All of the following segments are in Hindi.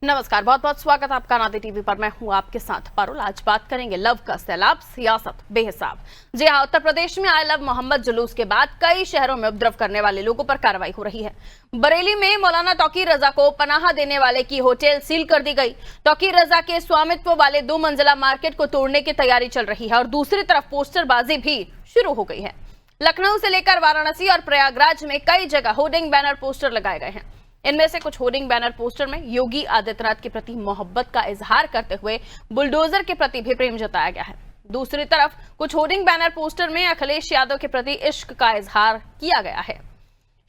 नमस्कार, बहुत बहुत स्वागत आपका नाते टीवी पर। मैं हूं आपके साथ पारुल। आज बात करेंगे लव का सैलाब, सियासत बेहिसाब। जी हां, उत्तर प्रदेश में आई लव मोहम्मद जुलूस के बाद कई शहरों में उपद्रव करने वाले लोगों पर कार्रवाई हो रही है। बरेली में मौलाना तौकीर रजा को पनाह देने वाले की होटल सील कर दी गई। तौकीर रजा के स्वामित्व वाले 2 मंजिला मार्केट को तोड़ने की तैयारी चल रही है और दूसरी तरफ पोस्टरबाजी भी शुरू हो गई है। लखनऊ से लेकर वाराणसी और प्रयागराज में कई जगह होर्डिंग बैनर पोस्टर लगाए गए हैं। इनमें से कुछ होर्डिंग बैनर पोस्टर में योगी आदित्यनाथ के प्रति मोहब्बत का इजहार करते हुए बुलडोजर के प्रति भी प्रेम जताया गया है। दूसरी तरफ कुछ होर्डिंग बैनर पोस्टर में अखिलेश यादव के प्रति इश्क का इजहार किया गया है।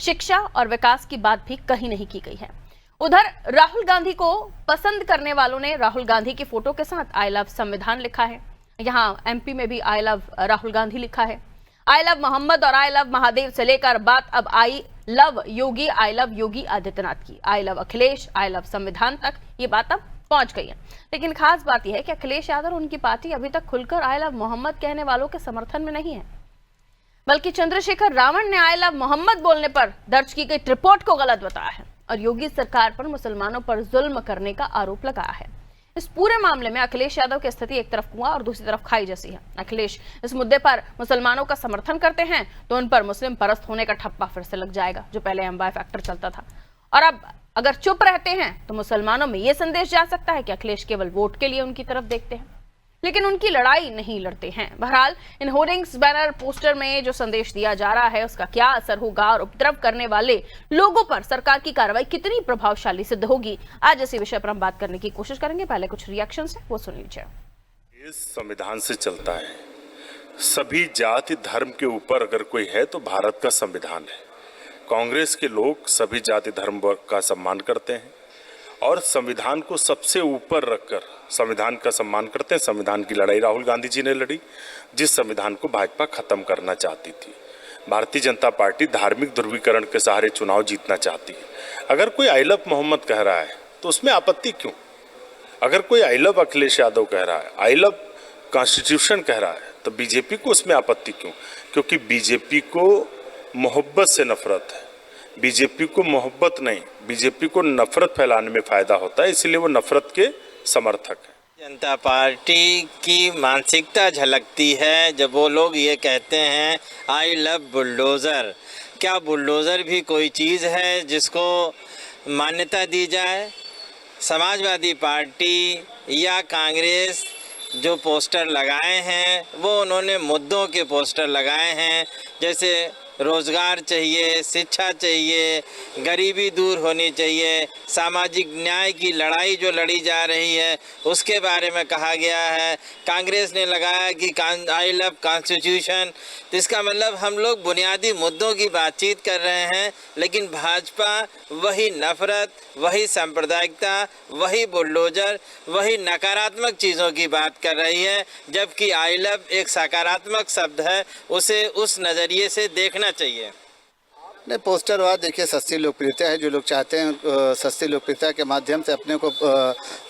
शिक्षा और विकास की बात भी कहीं नहीं की गई है। उधर राहुल गांधी को पसंद करने वालों ने राहुल गांधी की फोटो के साथ आई लव संविधान लिखा है। यहाँ एमपी में भी आई लव राहुल गांधी लिखा है। आई लव मोहम्मद और आई लव महादेव से लेकर बात अब I love Yogi, I love Yogi Adityanath की, I love Akhilesh, I love Samvidhan तक ये बात अब पहुंच गई है। लेकिन खास बात यह है कि अखिलेश यादव और उनकी पार्टी अभी तक खुलकर आई लव मोहम्मद कहने वालों के समर्थन में नहीं है, बल्कि चंद्रशेखर रावण ने आई लव मोहम्मद बोलने पर दर्ज की गई रिपोर्ट को गलत बताया है और योगी सरकार पर मुसलमानों पर जुल्म करने का आरोप लगाया है। इस पूरे मामले में अखिलेश यादव की स्थिति एक तरफ कुआं और दूसरी तरफ खाई जैसी है। अखिलेश इस मुद्दे पर मुसलमानों का समर्थन करते हैं तो उन पर मुस्लिम परस्त होने का ठप्पा फिर से लग जाएगा, जो पहले एमवाय फैक्टर चलता था। और अब अगर चुप रहते हैं तो मुसलमानों में यह संदेश जा सकता है कि अखिलेश केवल वोट के लिए उनकी तरफ देखते हैं, लेकिन उनकी लड़ाई नहीं लड़ते हैं। बहरहाल इन होर्डिंग्स, बैनर, पोस्टर में जो संदेश दिया जा रहा है उसका क्या असर होगा और उपद्रव करने वाले लोगों पर सरकार की कार्रवाई कितनी प्रभावशाली सिद्ध होगी, आज इसी विषय पर हम बात करने की कोशिश करेंगे। पहले कुछ रिएक्शंस हैं, वो सुन लीजिए। ये संविधान से चलता है। सभी जाति धर्म के ऊपर अगर कोई है तो भारत का संविधान है। कांग्रेस के लोग सभी जाति धर्म का सम्मान करते हैं और संविधान को सबसे ऊपर रखकर संविधान का सम्मान करते हैं। संविधान की लड़ाई राहुल गांधी जी ने लड़ी, जिस संविधान को भाजपा खत्म करना चाहती थी। भारतीय जनता पार्टी धार्मिक ध्रुवीकरण के सहारे चुनाव जीतना चाहती है। अगर कोई आई लव मोहम्मद कह रहा है तो उसमें आपत्ति क्यों? अगर कोई आई लव अखिलेश यादव कह रहा है, आई लव कॉन्स्टिट्यूशन कह रहा है, तो बीजेपी को उसमें आपत्ति क्यों? क्योंकि बीजेपी को मोहब्बत से नफरत है। बीजेपी को मोहब्बत नहीं, बीजेपी को नफरत फैलाने में फायदा होता है, इसलिए वो नफरत के समर्थक है। जनता पार्टी की मानसिकता झलकती है जब वो लोग ये कहते हैं आई लव बुलडोज़र। क्या बुलडोज़र भी कोई चीज़ है जिसको मान्यता दी जाए? समाजवादी पार्टी या कांग्रेस जो पोस्टर लगाए हैं वो उन्होंने मुद्दों के पोस्टर लगाए हैं, जैसे रोज़गार चाहिए, शिक्षा चाहिए, गरीबी दूर होनी चाहिए, सामाजिक न्याय की लड़ाई जो लड़ी जा रही है उसके बारे में कहा गया है। कांग्रेस ने लगाया कि आई लव कॉन्स्टिट्यूशन। तो इसका मतलब हम लोग बुनियादी मुद्दों की बातचीत कर रहे हैं, लेकिन भाजपा वही नफरत, वही सांप्रदायिकता, वही बुलडोजर, वही नकारात्मक चीज़ों की बात कर रही है, जबकि आई लव एक सकारात्मक शब्द है, उसे उस नज़रिए से देखना चाहिए। नहीं, पोस्टर वाद देखिए सस्ती लोकप्रियता है। जो लोग चाहते हैं सस्ती लोकप्रियता के माध्यम से अपने को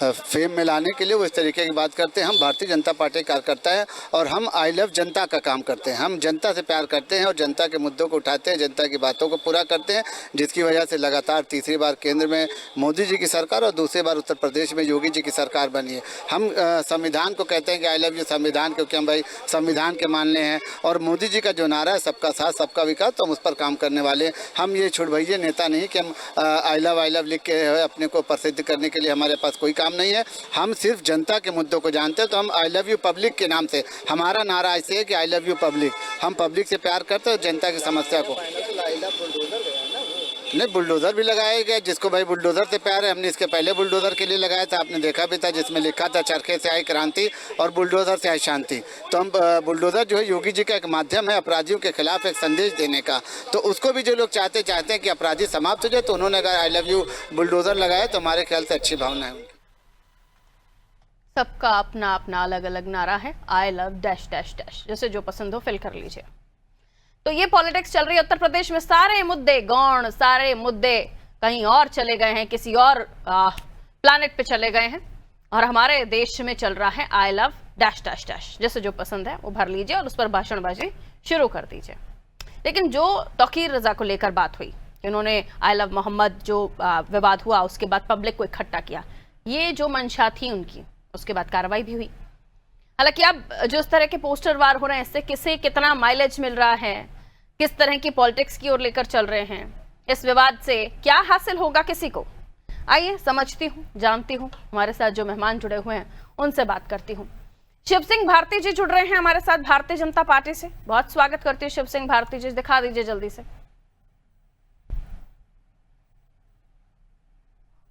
फेम में लाने के लिए वो इस तरीके की बात करते हैं। हम भारतीय जनता पार्टी कार्यकर्ता है और हम आई लव जनता का काम करते हैं। हम जनता से प्यार करते हैं और जनता के मुद्दों को उठाते हैं, जनता की बातों को पूरा करते हैं, जिसकी वजह से लगातार तीसरी बार केंद्र में मोदी जी की सरकार और दूसरी बार उत्तर प्रदेश में योगी जी की सरकार बनी है। हम संविधान को कहते हैं कि आई लव यू संविधान, क्योंकि हम भाई संविधान के मानने हैं। और मोदी जी का जो नारा है सबका साथ सबका विकास, तो हम उस पर काम करने वाले। हम ये छुड़भैये नेता नहीं कि हम आई लव लिख के अपने को प्रसिद्ध करने के लिए हमारे पास कोई काम नहीं है। हम सिर्फ जनता के मुद्दों को जानते हैं। तो हम आई लव यू पब्लिक के नाम से, हमारा नारा ऐसे है कि आई लव यू पब्लिक। हम पब्लिक से प्यार करते हैं और जनता की समस्या को। नहीं, बुलडोज़र भी लगाया गया, जिसको भाई बुलडोज़र से प्यार है। हमने इसके पहले बुलडोज़र के लिए लगाया था, आपने देखा भी था, जिसमें लिखा था चरखे से आई क्रांति और बुलडोज़र से आई शांति। तो हम बुलडोज़र जो है योगी जी का एक माध्यम है अपराधियों के खिलाफ एक संदेश देने का। तो उसको भी जो लोग चाहते हैं कि अपराधी समाप्त हो जाए, तो उन्होंने अगर आई लव यू बुलडोज़र लगाया तो हमारे ख्याल से अच्छी भावना है उनकी। सबका अपना अपना अलग अलग नारा है, I love dash dash dash, जैसे जो पसंद हो फिल कर लीजिए। तो ये पॉलिटिक्स चल रही है उत्तर प्रदेश में। सारे मुद्दे गौण, सारे मुद्दे कहीं और चले गए हैं, किसी और प्लैनेट पे चले गए हैं और हमारे देश में चल रहा है I love dash dash dash, जैसे जो पसंद है वो भर लीजिए और उस पर भाषणबाजी शुरू कर दीजिए। लेकिन जो तौकीर रजा को लेकर बात हुई, इन्होंने आई लव मोहम्मद जो विवाद हुआ उसके बाद पब्लिक को इकट्ठा किया, ये जो मंशा थी उनकी, उसके बाद कार्रवाई भी हुई। हालांकि अब जो इस तरह के पोस्टर वार हो रहे हैं, इससे किसे कितना माइलेज मिल रहा है, किस तरह की पॉलिटिक्स की ओर लेकर चल रहे हैं, इस विवाद से क्या हासिल होगा किसी को, आइए समझती हूँ, जानती हूँ। हमारे साथ जो मेहमान जुड़े हुए हैं उनसे बात करती हूँ। शिव सिंह भारती जी जुड़ रहे हैं हमारे साथ भारतीय जनता पार्टी से। बहुत स्वागत करती हूँ शिव सिंह भारती जी, दिखा दीजिए जल्दी से।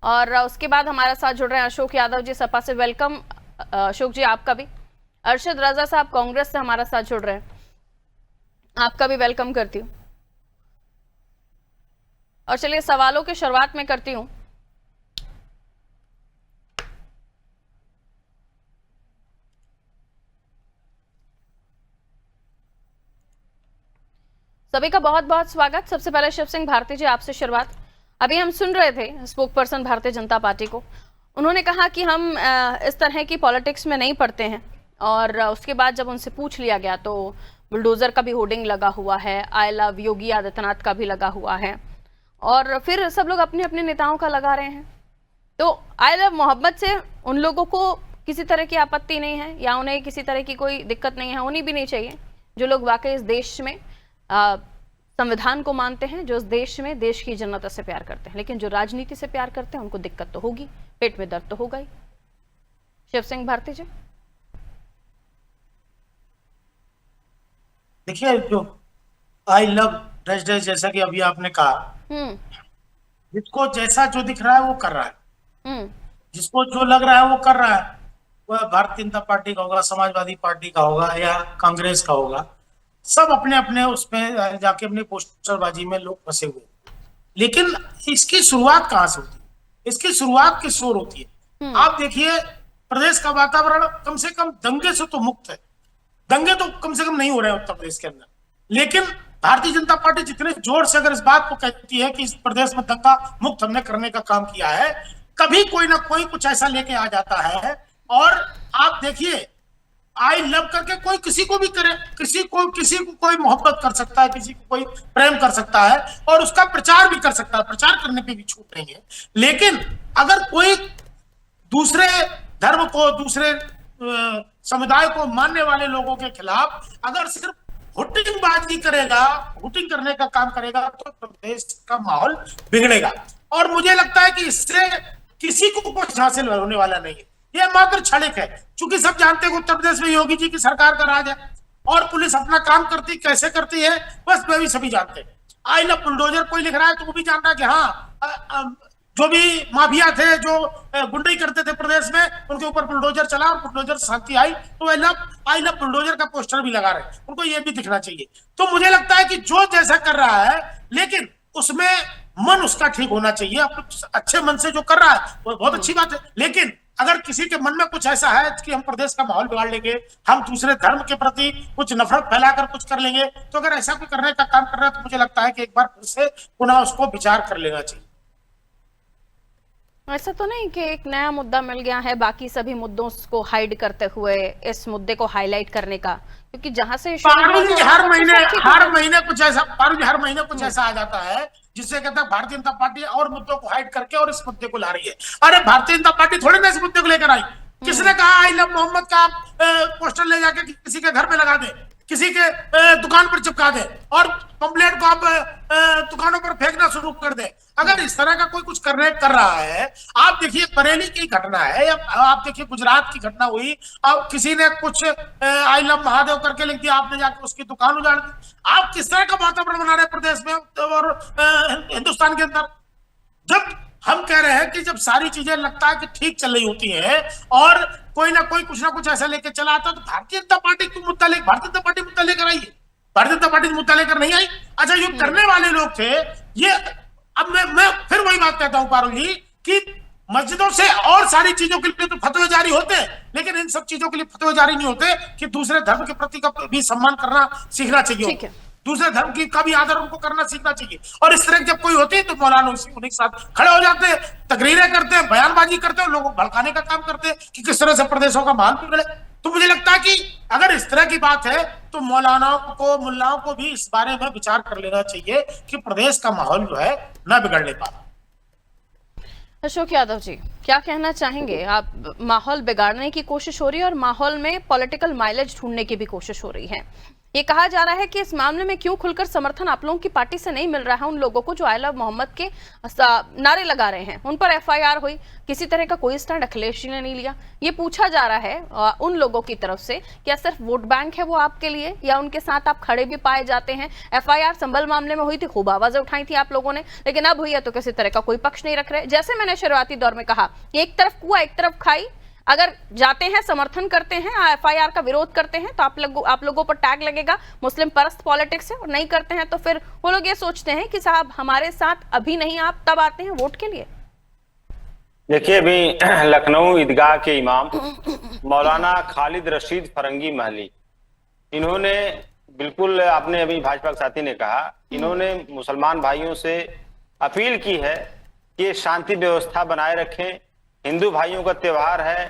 और उसके बाद हमारे साथ जुड़ रहे हैं अशोक यादव जी, सपा से। वेलकम अशोक जी, आपका भी। अरशद रजा साहब कांग्रेस से हमारे साथ जुड़ रहे हैं, आपका भी वेलकम करती हूँ। और चलिए सवालों की शुरुआत में करती हूँ। सभी का बहुत बहुत स्वागत। सबसे पहले शिव सिंह भारती जी, आपसे शुरुआत। अभी हम सुन रहे थे spoke person Bharatiya Janata party को, उन्होंने कहा कि हम इस तरह की पॉलिटिक्स में नहीं पड़ते हैं, और उसके बाद जब उनसे पूछ लिया गया तो बुलडोजर का भी होर्डिंग लगा हुआ है, आई लव योगी आदित्यनाथ का भी लगा हुआ है, और फिर सब लोग अपने अपने नेताओं का लगा रहे हैं। तो आई लव मोहम्मद से उन लोगों को किसी तरह की आपत्ति नहीं है, या उन्हें किसी तरह की कोई दिक्कत नहीं है, होनी भी नहीं चाहिए। जो लोग वाकई इस देश में संविधान को मानते हैं, जो इस देश में देश की जनता से प्यार करते हैं, लेकिन जो राजनीति से प्यार करते हैं उनको दिक्कत तो होगी, पेट में दर्द तो होगा ही। शिव सिंह भारती जी, देखिए, जो आई लव डैश डैश जैसा कि अभी आपने कहा, जिसको जैसा जो दिख रहा है वो कर रहा है, जिसको जो लग रहा है वो कर रहा है। वह भारतीय जनता पार्टी का होगा, समाजवादी पार्टी का होगा, या कांग्रेस का होगा, सब अपने अपने उसमें जाके अपनी पोस्टरबाजी में लोग फंसे हुए। लेकिन इसकी शुरुआत कहाँ से होती है? इसकी शुरुआत किस शोर होती है? आप देखिए, प्रदेश का वातावरण कम से कम दंगे से तो मुक्त है। दंगे तो कम से कम नहीं हो रहे हैं उत्तर प्रदेश के अंदर, लेकिन भारतीय जनता पार्टी जितने जोर से अगर इस बात को कहती है कि इस प्रदेश में दंगा मुक्त हमने करने का काम किया है, कभी कोई ना कोई कुछ ऐसा लेके आ जाता है। और आप देखिए, आई लव करके कोई किसी को भी करे, किसी को कोई मोहब्बत कर सकता है, किसी को कोई प्रेम कर सकता है, और उसका प्रचार भी कर सकता है, प्रचार करने पे भी छूट नहीं है। लेकिन अगर कोई दूसरे धर्म को, दूसरे समुदाय को मानने वाले लोगों के खिलाफ अगर सिर्फ हुटिंगबाजी करेगा, हुटिंग करने का काम करेगा, तो प्रदेश का माहौल बिगड़ेगा। और मुझे लगता है कि इससे किसी को कुछ हासिल होने वाला नहीं है। यह मात्र क्षणिक है, क्योंकि सब जानते हैं उत्तर प्रदेश में योगी जी की सरकार का राज है, और पुलिस अपना काम करती कैसे करती है, बस वे भी सभी जानते हैं। आई लव बुलडोजर कोई लिख रहा है तो वो भी जानता है कि हाँ, जो भी माफिया थे, जो गुंडई करते थे प्रदेश में, उनके ऊपर बुलडोजर चला और बुलडोजर शांति आई, तो आई लव बुलडोजर का पोस्टर भी लगा रहे, उनको ये भी दिखना चाहिए। तो मुझे लगता है कि जो जैसा कर रहा है, लेकिन उसमें मन उसका ठीक होना चाहिए। अपने अच्छे मन से जो कर रहा है वो बहुत अच्छी बात है, लेकिन अगर किसी के मन में कुछ ऐसा है कि हम प्रदेश का माहौल बिगाड़ लेंगे, हम दूसरे धर्म के प्रति कुछ नफरत फैलाकर कुछ कर लेंगे, तो अगर ऐसा कोई करने का काम कर रहा है तो मुझे लगता है कि एक बार फिर से पुनः उसको विचार कर लेना चाहिए। ऐसा तो नहीं कि एक नया मुद्दा मिल गया है बाकी सभी मुद्दों को हाइड करते हुए इस मुद्दे को हाईलाइट करने का, क्योंकि जहां से हर महीने कुछ ऐसा आ जाता है जिससे कहता है भारतीय जनता पार्टी और मुद्दों को हाइड करके और इस मुद्दे को ला रही है। अरे भारतीय जनता पार्टी थोड़ी ना इस मुद्दे को लेकर आई। किसने कहा आई लव मोहम्मद का पोस्टर ले जाके किसी के घर में लगा दे, किसी के दुकान पर चिपका दे, और पंपलेट को आप दुकानों पर फेंकना शुरू कर दे? अगर इस तरह का कोई कुछ कर रहा है, आप देखिए बरेली की घटना है, या आप देखिए गुजरात की घटना हुई, अब किसी ने कुछ आई लव महादेव करके लिख दिया, आपने जाके उसकी दुकान उजाड़ दी। आप किस तरह का वातावरण बना रहे हैं प्रदेश में और हिंदुस्तान के अंदर? जब हम कह रहे हैं कि जब सारी चीजें लगता है कि ठीक चल रही होती हैं और कोई ना कोई कुछ ना कुछ ऐसा लेके चला आता, तो भारतीय जनता पार्टी क्यों मुद्दा भारतीय जनता पार्टी मुद्दा लेकर आई है? भारतीय जनता पार्टी मुद्दा लेकर नहीं आई। अच्छा, ये करने वाले लोग थे ये। अब मैं फिर वही बात कहता हूं पारुल जी, कि मस्जिदों से और सारी चीजों के लिए तो फतवे जारी होते हैं, लेकिन इन सब चीजों के लिए फतवे जारी नहीं होते कि दूसरे धर्म के प्रति का भी सम्मान करना सीखना चाहिए, दूसरे धर्म की का भी आदर उनको करना सीखना चाहिए। और इस तरह की जब कोई होती है तो मौलाना उनके साथ खड़े हो जाते हैं, तकरीरें करते हैं, बयानबाजी करते हैं, लोगों को भड़काने का काम करते हैं कि किस तरह से प्रदेशों का माहौल बिगड़े। तो मुझे लगता है कि अगर इस तरह की बात है तो मौलानाओं को, मुल्लाओं को भी इस बारे में विचार कर लेना चाहिए कि प्रदेश का माहौल जो है न बिगड़ने पाए। अशोक यादव जी, क्या कहना चाहेंगे आप? माहौल बिगाड़ने की कोशिश हो रही है और माहौल में पॉलिटिकल माइलेज ढूंढने की भी कोशिश हो रही है। ये कहा जा रहा है कि इस मामले में क्यों खुलकर समर्थन आप लोगों की पार्टी से नहीं मिल रहा है उन लोगों को जो आई लव मोहम्मद के नारे लगा रहे हैं। उन पर एफआईआर हुई, किसी तरह का कोई स्टैंड अखिलेश जी ने नहीं लिया। ये पूछा जा रहा है उन लोगों की तरफ से, क्या सिर्फ वोट बैंक है वो आपके लिए, या उनके साथ आप खड़े भी पाए जाते हैं? एफआईआर संभल मामले में हुई थी, खूब आवाजें उठाई थी आप लोगों ने, लेकिन अब हुई है तो किसी तरह का कोई पक्ष नहीं रख रहे। जैसे मैंने शुरुआती दौर में कहा, एक तरफ कुआ एक तरफ खाई। अगर जाते हैं, समर्थन करते हैं, एफआईआर का विरोध करते हैं तो आप लोगों पर टैग लगेगा मुस्लिम परस्त पॉलिटिक्स है, और नहीं करते हैं तो फिर वो लोग ये सोचते हैं कि साहब हमारे साथ अभी नहीं, आप तब आते हैं वोट के लिए। देखिए, अभी लखनऊ ईदगाह के इमाम मौलाना खालिद रशीद फरंगी महली, इन्होंने बिल्कुल, आपने अभी भाजपा के साथी ने कहा, इन्होंने मुसलमान भाइयों से अपील की है कि शांति व्यवस्था बनाए रखें। हिंदू भाइयों का त्योहार है,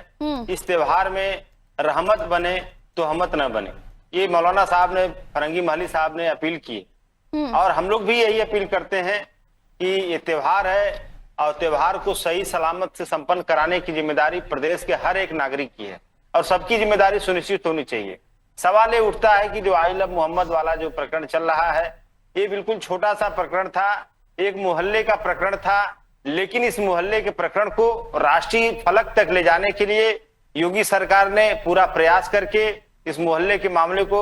इस त्योहार में रहमत बने तो हमत न बने। ये मौलाना साहब ने, फरंगी महली साहब ने अपील की, और हम लोग भी यही अपील करते हैं कि ये त्योहार है और त्योहार को सही सलामत से संपन्न कराने की जिम्मेदारी प्रदेश के हर एक नागरिक की है और सबकी जिम्मेदारी सुनिश्चित होनी चाहिए। सवाल ये उठता है कि जो आई लव मोहम्मद वाला जो प्रकरण चल रहा है, ये बिल्कुल छोटा सा प्रकरण था, एक मोहल्ले का प्रकरण था, लेकिन इस मोहल्ले के प्रकरण को राष्ट्रीय फलक तक ले जाने के लिए योगी सरकार ने पूरा प्रयास करके इस मोहल्ले के मामले को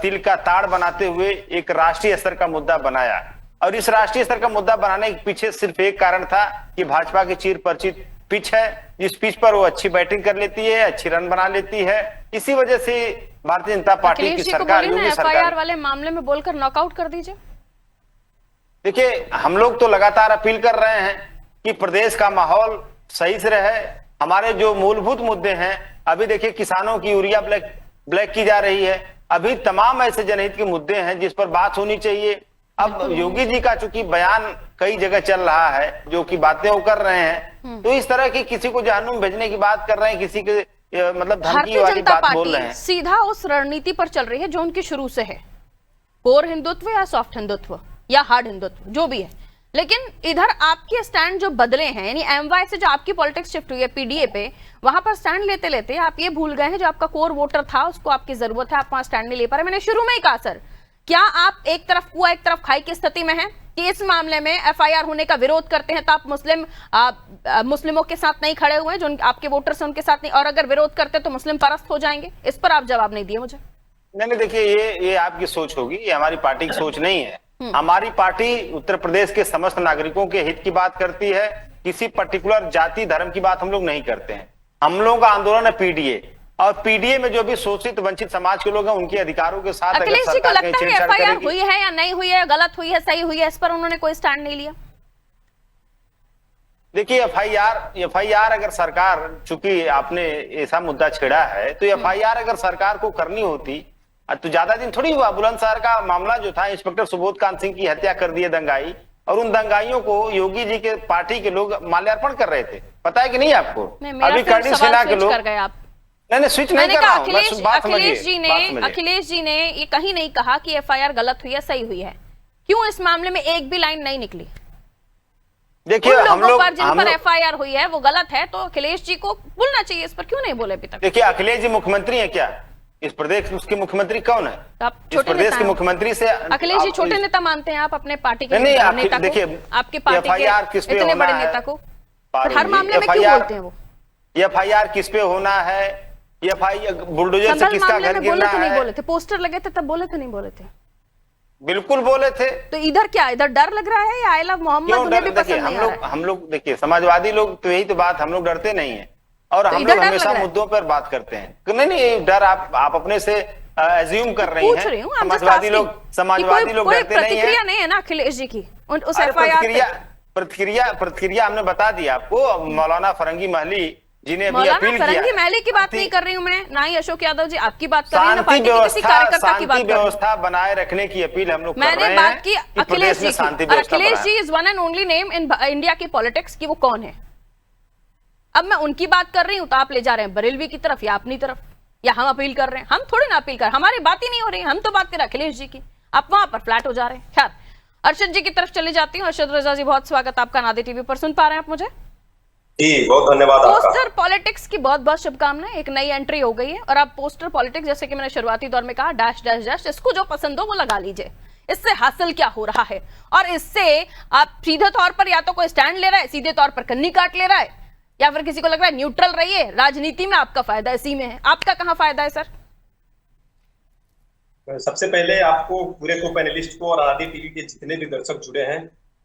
तिल का ताड़ बनाते हुए एक राष्ट्रीय स्तर का मुद्दा बनाया। और इस राष्ट्रीय स्तर का मुद्दा बनाने के पीछे सिर्फ एक कारण था कि भाजपा की चिर परिचित पिच है, जिस पिच पर वो अच्छी बैटिंग कर लेती है, अच्छी रन बना लेती है। इसी वजह से भारतीय जनता पार्टी की सरकार, योगी सरकार वाले मामले में बोलकर नॉकआउट कर दीजिए। देखिए, हम लोग तो लगातार अपील कर रहे हैं कि प्रदेश का माहौल सही से रहे। हमारे जो मूलभूत मुद्दे हैं, अभी देखिए किसानों की यूरिया ब्लैक की जा रही है, अभी तमाम ऐसे जनहित के मुद्दे हैं जिस पर बात होनी चाहिए। अब योगी जी का चूंकि बयान कई जगह चल रहा है, जो कि बातें वो कर रहे हैं, तो इस तरह की किसी को जहन्नुम भेजने की बात कर रहे हैं, किसी के मतलब धमकी वाली बात बोल रहे हैं। सीधा उस रणनीति पर चल रही है जो उनकी शुरू से है, कोर हिंदुत्व या सॉफ्ट हिंदुत्व या हार्ड हिंदुत्व, जो भी है। लेकिन इधर आपके स्टैंड जो बदले हैं, यानी एमवाई से जो आपकी पॉलिटिक्स शिफ्ट हुई है पीडीए पे, वहां पर स्टैंड लेते लेते आप ये भूल गए हैं जो आपका कोर वोटर था, उसको आपकी जरूरत है, आप वहां स्टैंड नहीं ले पा रहे। मैंने शुरू में ही कहा सर, क्या आप एक तरफ कुआ एक तरफ खाई की स्थिति में हैं कि इस मामले में एफआईआर होने का विरोध करते हैं तो आप मुस्लिमों के साथ नहीं खड़े हुए, जो आपके वोटर्स हैं उनके साथ नहीं, और अगर विरोध करते तो मुस्लिम परस्त हो जाएंगे? इस पर आप जवाब नहीं दिए मुझे। नहीं, देखिए, ये आपकी सोच होगी, ये हमारी पार्टी की सोच नहीं है। हमारी पार्टी उत्तर प्रदेश के समस्त नागरिकों के हित की बात करती है, किसी पर्टिकुलर जाति धर्म की बात हम लोग नहीं करते हैं। हम लोगों का आंदोलन है पीडीए, और पीडीए में जो भी शोषित वंचित समाज के लोग हैं उनके अधिकारों के साथ अखिलेश जी को लगता है एफआईआर हुई है या नहीं हुई है, गलत हुई है, सही हुई है, इस पर उन्होंने कोई स्टैंड नहीं लिया? देखिए, एफआईआर अगर सरकार, चूंकि आपने ऐसा मुद्दा छेड़ा है, तो एफआईआर अगर सरकार को करनी होती तो ज्यादा दिन थोड़ी हुआ। बुलंदशहर का मामला जो था, इंस्पेक्टर सुबोध कांत सिंह की हत्या कर दिए दंगाई, और उन दंगाइयों को योगी जी के पार्टी के लोग माल्यार्पण कर रहे थे, पता है कि नहीं आपको? अभी कर्नल सेना के लोग नहीं स्विच नहीं कर रहा हूं। अखिलेश जी ने ये कहीं नहीं कहा कि एफआईआर गलत हुई है, सही हुई है। क्यों इस मामले में एक भी लाइन नहीं निकली? देखिए, हम लोग जिन पर एफआईआर हुई है वो गलत है, तो अखिलेश जी को बोलना चाहिए, इस पर क्यों नहीं बोले अभी तक? देखिए, अखिलेश जी मुख्यमंत्री है क्या? इस प्रदेश के मुख्यमंत्री कौन है? आप इस प्रदेश के मुख्यमंत्री से अखिलेश जी छोटे नेता मानते हैं आप अपने पार्टी के नेता को? देखिए, आपके पार्टी के इतने बड़े नेता को हर मामले में क्यों बोलते हैं वो? एफआईआर किस पे होना है? एफआईआर बुलडोजर से किसका घर गिरना है? नहीं बोले थे, पोस्टर लगे थे तब बोले थे, नहीं बोले थे? बिल्कुल बोले थे। तो इधर क्या, इधर डर लग रहा है या आई लव मोहम्मद उन्हें भी पसंद नहीं आ रहा है? हम लोग देखिए, समाजवादी लोग तो यही तो बात, हम लोग डरते नहीं है, और हम लोग हमेशा मुद्दों पर बात करते हैं। नहीं, डर आप अपने से एज्यूम कर रही हैं। समाजवादी लोग डरते नहीं है ना अखिलेश जी की उस एफआईआर? प्रतिक्रिया हमने बता दी आपको। मौलाना फरंगी महली जी ने भी अपील किया। फरंगी महली की बात नहीं कर रही हूं मैं, ना ही अशोक यादव जी आपकी बात कर रही हूं, ना पार्टी के किसी कार्यकर्ता की बात कर रही हूं। व्यवस्था बनाए रखने की अपील हम लोग कर रहे हैं। मैंने बात की अखिलेश जी की, और Akhilesh ji is one and only name in India की पॉलिटिक्स की, वो कौन है? अब मैं उनकी बात कर रही हूं तो आप ले जा रहे हैं बरेलवी की तरफ या अपनी तरफ, या हम अपील कर रहे हैं? हम थोड़ी ना अपील कर, हमारी बात ही नहीं हो रही, हम तो बात कर रहे हैं अखिलेश जी की, आप वहां पर फ्लैट हो जा रहे हैं। खैर, अर्शद जी की तरफ चले जाती हूँ। अर्शद रजा जी, बहुत स्वागत आपका नादे टीवी पर। सुन पा रहे हैं आप मुझे? जी बहुत धन्यवाद आपका। पोस्टर पॉलिटिक्स की बहुत बहुत शुभकामनाएं। एक नई एंट्री हो गई है और अब पोस्टर पॉलिटिक्स, जैसे कि मैंने शुरुआती दौर में कहा, डैश डैश डैश, इसको जो पसंद हो वो लगा लीजिए। इससे हासिल क्या हो रहा है? और इससे आप सीधे तौर पर या तो कोई स्टैंड ले रहा है, सीधे तौर पर कन्नी काट ले रहा है, या फिर किसी को लग रहा है न्यूट्रल रहिए, राजनीति में आपका फायदा इसी में है। आपका कहां फायदा है सर? सबसे पहले आपको, पूरे को पैनलिस्ट को और आदि टीवी के जितने भी दर्शक जुड़े हैं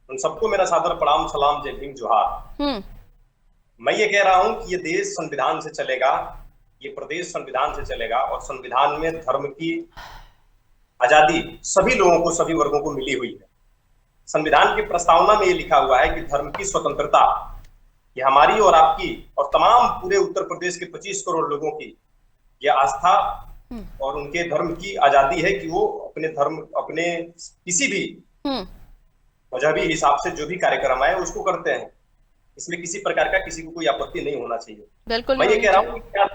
उन सबको मेरा सादर प्रणाम, सलाम, जय भीम, जोहार। मैं ये कह रहा हूं कि ये देश संविधान से चलेगा, ये प्रदेश संविधान से चलेगा और संविधान में धर्म की आजादी सभी लोगों को, सभी वर्गों को मिली हुई है। संविधान की प्रस्तावना में ये लिखा हुआ है कि धर्म की स्वतंत्रता, ये हमारी और आपकी और तमाम पूरे उत्तर प्रदेश के 25 करोड़ लोगों की ये आस्था और उनके धर्म की आजादी है कि वो अपने धर्म, अपने किसी भी मजहबी हिसाब से जो भी कार्यक्रम आए उसको करते हैं। इसमें किसी प्रकार का किसी को कोई आपत्ति नहीं होना चाहिए। बिल्कुल। मैं ये कह रहा हूँ कि क्या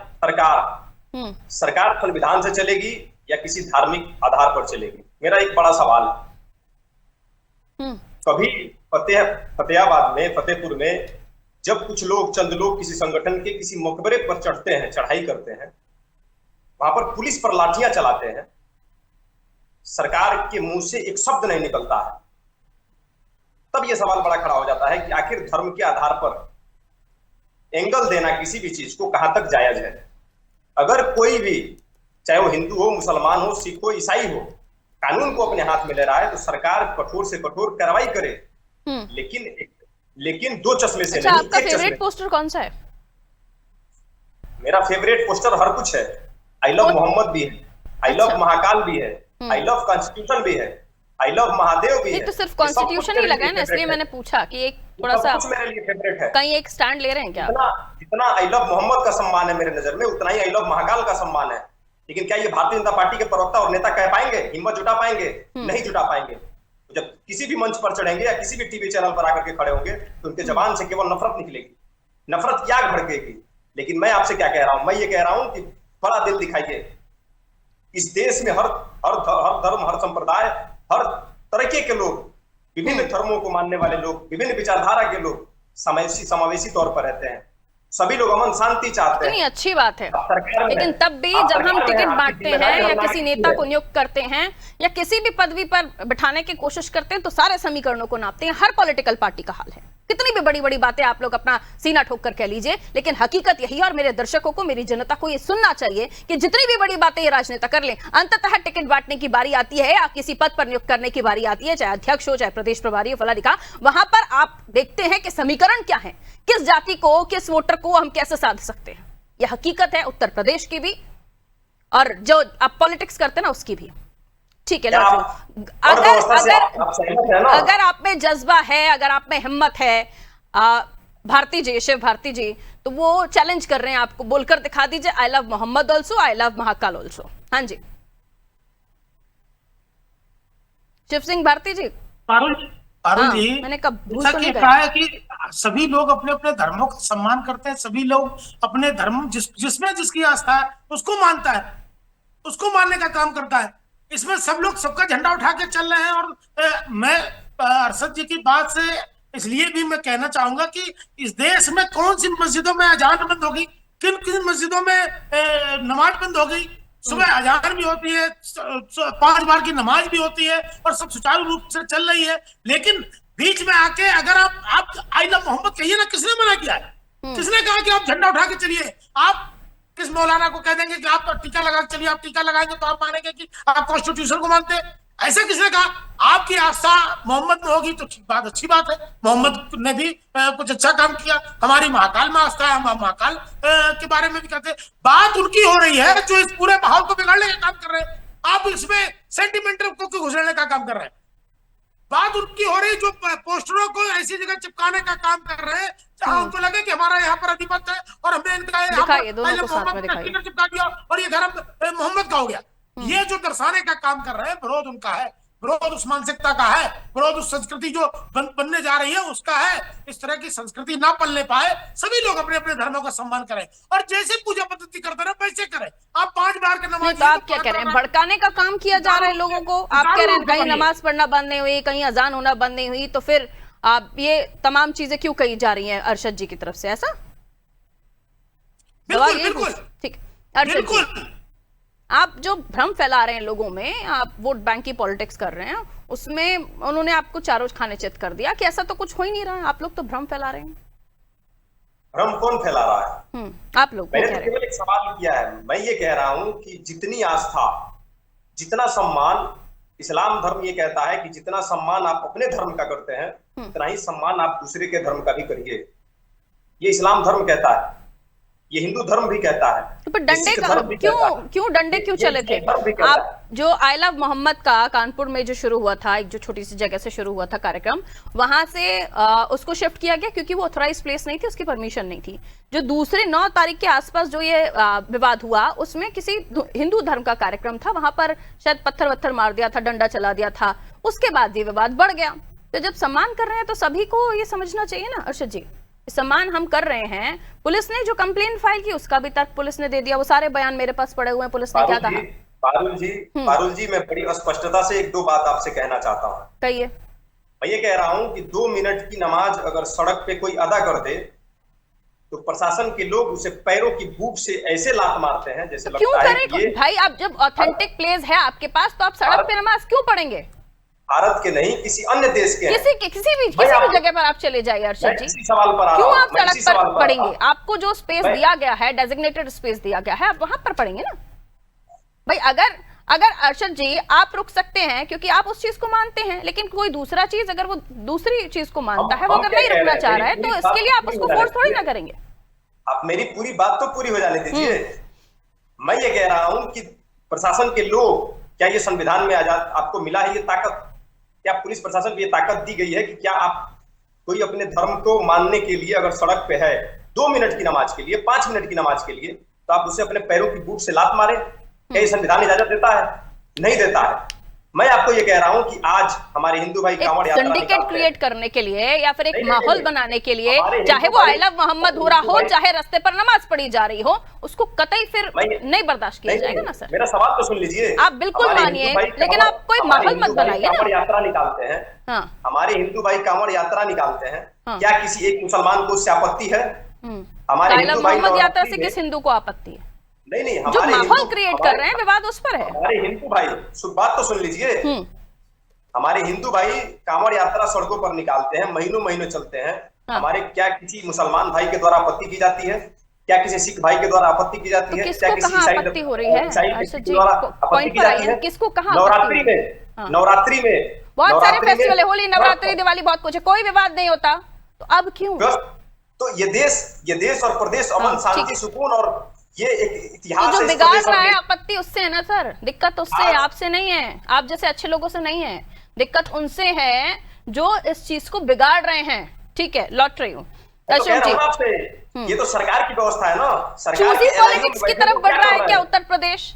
सरकार संविधान से चलेगी या किसी धार्मिक आधार पर चलेगी? मेरा एक बड़ा सवाल है। कभी फतेहाबाद में, फतेहपुर में जब कुछ लोग, चंद लोग किसी संगठन के किसी मकबरे पर चढ़ते हैं, चढ़ाई करते हैं, वहां पर पुलिस पर लाठियां चलाते हैं, सरकार के मुंह से एक शब्द नहीं निकलता है, तब यह सवाल बड़ा खड़ा हो जाता है कि आखिर धर्म के आधार पर एंगल देना किसी भी चीज को कहां तक जायज है? अगर कोई भी, चाहे वो हिंदू हो, मुसलमान हो, सिख हो, ईसाई हो, कानून को अपने हाथ में ले रहा है तो सरकार कठोर से कठोर कार्रवाई करे, लेकिन दो चश्मे से नहीं, आपका एक फेवरेट चश्मे। पोस्टर कौन सा है? मेरा फेवरेट पोस्टर हर कुछ है। आई लव मोहम्मद भी है, आई लव महाकाल भी है, आई लव कॉन्स्टिट्यूशन भी है, आई लव महादेव भी है। तो सिर्फ कॉन्स्टिट्यूशन ही लगा है ना, इसलिए मैंने पूछा कि एक थोड़ा सा मेरे लिए फेवरेट है। कहीं एक स्टैंड ले रहे हैं क्या? जितना आई लव मोहम्मद का सम्मान है मेरे नजर में, उतना ही आई लव महाकाल का सम्मान है। लेकिन क्या ये भारतीय जनता पार्टी के प्रवक्ता और नेता कह पाएंगे, हिम्मत जुटा पाएंगे? नहीं जुटा पाएंगे। तो जब किसी भी मंच पर चढ़ेंगे या किसी भी टीवी चैनल पर आकर के खड़े होंगे तो उनके जबान से केवल नफरत निकलेगी, नफरत क्या भड़केगी। लेकिन मैं आपसे क्या कह रहा हूं, मैं ये कह रहा हूं कि बड़ा दिल दिखाइए। इस देश में हर धर्म, हर संप्रदाय, हर तरीके के लोग, विभिन्न धर्मों को मानने वाले लोग, विभिन्न विचारधारा के लोग समावेशी तौर पर रहते हैं। सभी लोग अमन शांति चाहते हैं। अच्छी बात है, लेकिन तब भी जब हम टिकट बांटते हैं या किसी नेता को नियुक्त करते हैं या किसी भी पदवी पर बिठाने की कोशिश करते हैं तो सारे समीकरणों को नापते हैं। हर पॉलिटिकल पार्टी का हाल है। कितनी भी बड़ी बड़ी बातें आप लोग अपना सीना ठोक कर कह लीजिए, लेकिन हकीकत यही है। और मेरे दर्शकों को, मेरी जनता को ये सुनना चाहिए कि जितनी भी बड़ी बातें ये राजनेता कर लें, अंततः टिकट बांटने की बारी आती है या किसी पद पर नियुक्त करने की बारी आती है, चाहे अध्यक्ष हो, चाहे प्रदेश प्रभारी हो, फलानिका, वहां पर आप देखते हैं कि समीकरण क्या है, किस जाति को, किस वोटर को हम कैसे साध सकते हैं। यह हकीकत है उत्तर प्रदेश की भी और जो आप पॉलिटिक्स करते हैं ना उसकी भी। ठीक है, अगर आप में जज्बा है, अगर आप में हिम्मत है, भारती जी, शिव भारती जी, तो वो चैलेंज कर रहे हैं आपको, बोलकर दिखा दीजिए I love Mohammed also, I love Mahakal also. हाँ जी शिव सिंह भारती जी। पारुल जी, मैंने कब जैसा कि कहा है कि सभी लोग अपने अपने धर्मों का सम्मान करते हैं, सभी लोग अपने धर्म जिसमें जिसकी आस्था है उसको मानता है, उसको मानने का काम करता है। इसमें सब लोग सबका झंडा उठा के चल रहे हैं। और मैं अरशद जी की बात से इसलिए भी मैं कहना चाहूंगा कि इस देश में कौन सी मस्जिदों में अजान बंद हो गई, किन किन मस्जिदों में नमाज बंद हो गई। सुबह अजान भी होती है, 5 बार की नमाज भी होती है और सब सुचारू रूप से चल रही है। लेकिन बीच में आके अगर आप आई लव मोहम्मद कहिए ना, किसने मना किया है? किसने कहा कि आप झंडा उठा के चलिए? आप किस मौलाना को कह देंगे कि आप टीका लगा के चलिए? आप टीका लगाएंगे तो आप मानेंगे कि आप कॉन्स्टिट्यूशन को मानते हैं? ऐसा किसने कहा? आपकी आस्था मोहम्मद में होगी तो ठीक बात, अच्छी बात है, मोहम्मद ने भी कुछ अच्छा काम किया। हमारी महाकाल में आस्था है, हम महाकाल के बारे में भी कहते हैं। बात उनकी हो रही है जो इस पूरे माहौल को बिगाड़ने का काम कर रहे हैं। आप इसमें सेंटिमेंटल को क्यों घुसने का काम कर रहे हैं? बात उनकी हो रही जो पोस्टरों को ऐसी जगह चिपकाने का काम कर रहे हैं जहां उनको लगे कि हमारा यहाँ पर अधिपत्य है और हमने इनका टिकट चिपका दिया और ये घर मोहम्मद का हो गया। ये जो दर्शाने का काम कर रहे हैं, विरोध उनका है, विरोध उस मानसिकता का है, विरोध उस संस्कृति जो बनने जा रही है उसका है। इस तरह की संस्कृति ना पलने पाए, सभी लोग अपने अपने धर्मों का सम्मान करें और जैसे पूजा पद्धति करते रहे वैसे करें। आप 5 बार के नमाज, तो आप क्या कह रहे हैं? भड़काने का काम किया जा रहा है लोगों को। आप कह रहे हैं कहीं नमाज पढ़ना बंद नहीं हुई, कहीं अजान होना बंद नहीं हुई, तो फिर आप ये तमाम चीजें क्यों कही जा रही हैं अरशद जी की तरफ से, ऐसा बिल्कुल बिल्कुल ठीक। अरशद जी, आप जो भ्रम फैला रहे हैं लोगों में, आप वोट बैंक की पॉलिटिक्स कर रहे हैं, उसमें उन्होंने आपको चारों खाने चित कर दिया कि ऐसा तो कुछ हो ही नहीं रहा है, आप लोग तो भ्रम फैला रहे हैं। भ्रम कौन फैला रहा है? आप लोग मैंने तो केवल एक सवाल किया है। मैं ये कह रहा हूं कि जितनी आस्था, जितना सम्मान, इस्लाम धर्म ये कहता है कि जितना सम्मान आप अपने धर्म का करते हैं उतना ही सम्मान आप दूसरे के धर्म का भी करिए। ये इस्लाम धर्म कहता है, ये हिंदू धर्म भी कहता है। तो पर डंडे क्यों डंडे क्यों चले थे? आप जो आई लव मोहम्मद का कानपुर में जो शुरू हुआ था, एक जो छोटी सी जगह से शुरू हुआ था कार्यक्रम, वहां से उसको शिफ्ट किया गया क्योंकि वो ऑथराइज प्लेस नहीं थी, उसकी परमिशन नहीं थी। जो दूसरे 9 तारीख के आसपास जो ये विवाद हुआ, उसमें किसी हिंदू धर्म का कार्यक्रम था, वहां पर शायद पत्थर वत्थर मार दिया था, डंडा चला दिया था, उसके बाद ये विवाद बढ़ गया। तो जब सम्मान कर रहे हैं तो सभी को ये समझना चाहिए ना अरशद जी, सम्मान हम कर रहे हैं। पुलिस ने जो कंप्लेंट फाइल की उसका भी तर्क पुलिस ने दे दिया, वो सारे बयान मेरे पास पड़े हुए हैं, पुलिस ने क्या कहा। पारुल जी, मैं बड़ी स्पष्टता से 1-2 बात आपसे कहना चाहता हूँ। कहिए। मैं ये कह रहा हूँ कि 2 मिनट की नमाज अगर सड़क पे कोई अदा कर दे तो प्रशासन के लोग उसे पैरों की बूट से ऐसे लात मारते हैं जैसे लगता है कि ये भाई, आप जब ऑथेंटिक प्लेस है आपके पास तो आप सड़क पे नमाज क्यों पढ़ेंगे? भारत के नहीं, किसी अन्य देश के किसी भी जगह पर आप चले जाइए अरशद जी, सवाल पर क्यों आप सड़क पर पढ़ेंगे? आपको जो स्पेस दिया गया है, डेजिग्नेटेड स्पेस दिया गया है, आप वहां पर पढ़ेंगे ना भाई। अगर अरशद जी आप रुक सकते हैं क्योंकि आप उस चीज को मानते हैं, लेकिन कोई दूसरा चीज अगर वो दूसरी चीज को मानता है, वो अगर नहीं रुकना चाह रहा है तो इसके लिए आप उसको फोर्स थोड़ी ना करेंगे। आप मेरी पूरी बात तो पूरी हो जाने दीजिए। मैं ये कह रहा हूं कि प्रशासन के लोग, क्या ये संविधान में आजाद आपको मिला है ये ताकत? क्या पुलिस प्रशासन को ये ताकत दी गई है कि क्या आप कोई अपने धर्म को मानने के लिए अगर सड़क पे है 2 मिनट की नमाज के लिए, 5 मिनट की नमाज के लिए, तो आप उसे अपने पैरों की बूट से लात मारे? क्या ये संविधान इजाजत देता है? नहीं देता है। मैं आपको ये कह रहा हूं कि आज हमारे हिंदू भाई कांवड़ यात्रा सिंडिकेट क्रिएट करने के लिए या फिर एक माहौल बनाने के लिए, चाहे वो आई लव मोहम्मद हो रहा हो, चाहे रास्ते पर नमाज पढ़ी जा रही हो, उसको कतई फिर नहीं बर्दाश्त किया जाएगा ना सर। मेरा सवाल तो सुन लीजिए। आप बिल्कुल मानिए, लेकिन आप कोई माहौल मत बनाइए ना। यात्रा निकालते हैं, हमारे हिंदू भाई कांवड़ यात्रा निकालते हैं, क्या किसी एक मुसलमान को उससे आपत्ति है? हमारे आई लव मोहम्मद यात्रा से किस हिंदू को आपत्ति है? नहीं, जो माहौल क्रिएट कर रहे हैं विवाद उस पर है। हमारे हिंदू भाई, बात तो सुन लीजिए, हमारे हिंदू भाई कांवड़ यात्रा सड़कों पर निकालते हैं, महीनों चलते हैं। हमारे क्या किसी मुसलमान भाई के द्वारा आपत्ति की जाती है? क्या किसी सिख भाई के द्वारा आपत्ति की जाती है? क्या किसी ईसाई आपत्ति हो रही है? किसको कहां? नवरात्रि में बहुत सारे फेस्टिवल है, होली, नवरात्रि, दिवाली, बहुत कुछ है, कोई विवाद नहीं होता, तो अब क्यों? तो ये देश और प्रदेश अमन, शांति, सुकून और ये एक इतिहास जो बिगाड़ रहा है, आपत्ति उससे है ना सर, दिक्कत उससे है, आपसे नहीं है, आप जैसे अच्छे लोगों से नहीं है, दिक्कत उनसे है जो इस चीज को बिगाड़ रहे हैं। ठीक है, लौट रही हूँ। ये तो सरकार की व्यवस्था है ना, सरकार पॉलिटिक्स की तरफ बढ़ रहा है क्या उत्तर प्रदेश?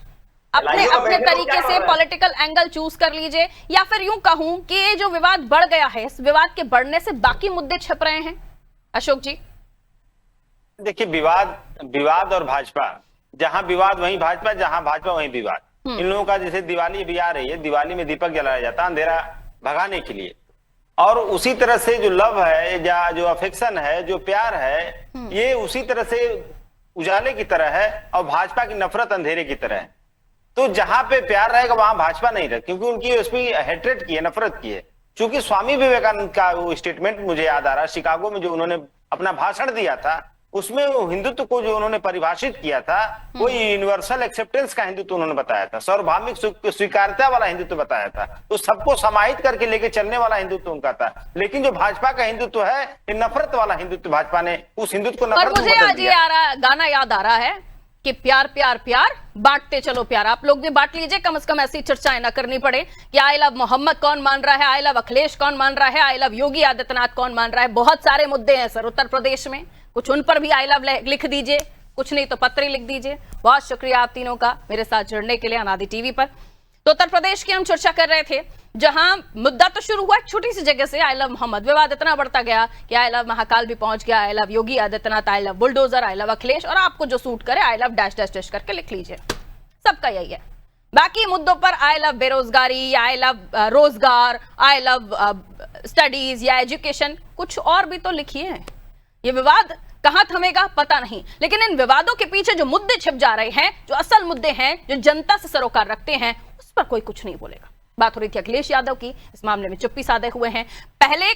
अपने तरीके से पॉलिटिकल एंगल चूज कर लीजिए, या फिर यूं कहूं कि ये जो विवाद बढ़ गया है, इस विवाद के बढ़ने से बाकी मुद्दे छिप रहे हैं। अशोक जी देखिए, विवाद और भाजपा, जहां विवाद वहीं भाजपा, जहां भाजपा वहीं विवाद। इन लोगों का जैसे दिवाली भी आ रही है, दिवाली में दीपक जलाया जाता है अंधेरा भगाने के लिए, और उसी तरह से जो लव है या जो अफेक्शन है, जो प्यार है, ये उसी तरह से उजाले की तरह है और भाजपा की नफरत अंधेरे की तरह है। तो जहां पे प्यार रहेगा वहां भाजपा नहीं रहे, क्योंकि उनकी उसमें हेट्रेट की है, नफरत की है। क्योंकि स्वामी विवेकानंद का वो स्टेटमेंट मुझे याद आ रहा है, शिकागो में जो उन्होंने अपना भाषण दिया था, उसमें वो हिंदुत्व को जो उन्होंने परिभाषित किया था, वो यूनिवर्सल एक्सेप्टेंस का हिंदुत्व उन्होंने बताया था, सार्वभौमिक स्वीकार्यता वाला हिंदुत्व बताया था, तो सबको समाहित करके लेके चलने वाला हिंदुत्व उनका था। लेकिन जो भाजपा का हिंदुत्व है, ये नफरत वाला हिंदुत्व, भाजपा ने उस हिंदुत्व को नफरत में बदल दिया। गाना याद आ रहा है कि प्यार प्यार प्यार, बांटते चलो प्यार। आप लोग भी बांट लीजिए, कम से कम ऐसी चर्चाएं ना करनी पड़े कि आई लव मोहम्मद कौन मान रहा है, आई लव अखिलेश कौन मान रहा है, आई लव योगी आदित्यनाथ कौन मान रहा है। बहुत सारे मुद्दे हैं सर उत्तर प्रदेश में, कुछ उन पर भी आई लव लिख दीजिए, कुछ नहीं तो पत्र लिख दीजिए। बहुत शुक्रिया आप तीनों का मेरे साथ जुड़ने के लिए अनादि टीवी पर। तो उत्तर प्रदेश की हम चर्चा कर रहे थे, जहां मुद्दा तो शुरू हुआ छोटी सी जगह से, आई लव मोहम्मद, विवाद इतना बढ़ता गया कि आई लव महाकाल भी पहुंच गया, आई love Yogi Adityanath, I love bulldozer, I love Akhilesh, और आपको जो सूट करे I love dash dash dash करके लिख लीजिए, सबका यही है। बाकी मुद्दों पर आई लव बेरोजगारी या आई लव रोजगार, आई लव स्टडीज या एजुकेशन, कुछ और भी तो लिखिए। ये विवाद कहां थमेगा पता नहीं, लेकिन इन विवादों के पीछे जो मुद्दे छिप जा रहे हैं, जो असल मुद्दे हैं, जो जनता से सरोकार रखते हैं, उस पर कोई कुछ नहीं बोलेगा। बात हो रही थी अखिलेश यादव की, इस मामले में चुप्पी साधे हुए हैं। पहले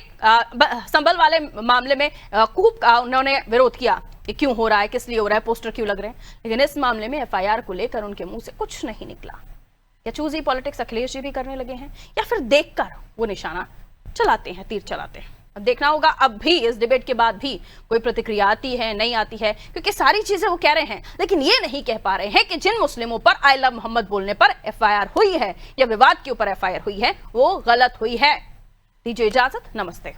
संभल वाले मामले में खूब उन्होंने विरोध किया कि क्यों हो रहा है, किस लिए हो रहा है, पोस्टर क्यों लग रहे हैं, लेकिन इस मामले में एफआईआर को लेकर उनके मुंह से कुछ नहीं निकला। या चूजी पॉलिटिक्स अखिलेश जी भी करने लगे हैं, या फिर देखकर वो निशाना चलाते हैं, तीर चलाते हैं। अब देखना होगा अब भी इस डिबेट के बाद भी कोई प्रतिक्रिया आती है नहीं आती है, क्योंकि सारी चीजें वो कह रहे हैं, लेकिन ये नहीं कह पा रहे हैं कि जिन मुस्लिमों पर आई लव मोहम्मद बोलने पर एफआईआर हुई है या विवाद के ऊपर एफआईआर हुई है वो गलत हुई है। दीजिए इजाजत, नमस्ते।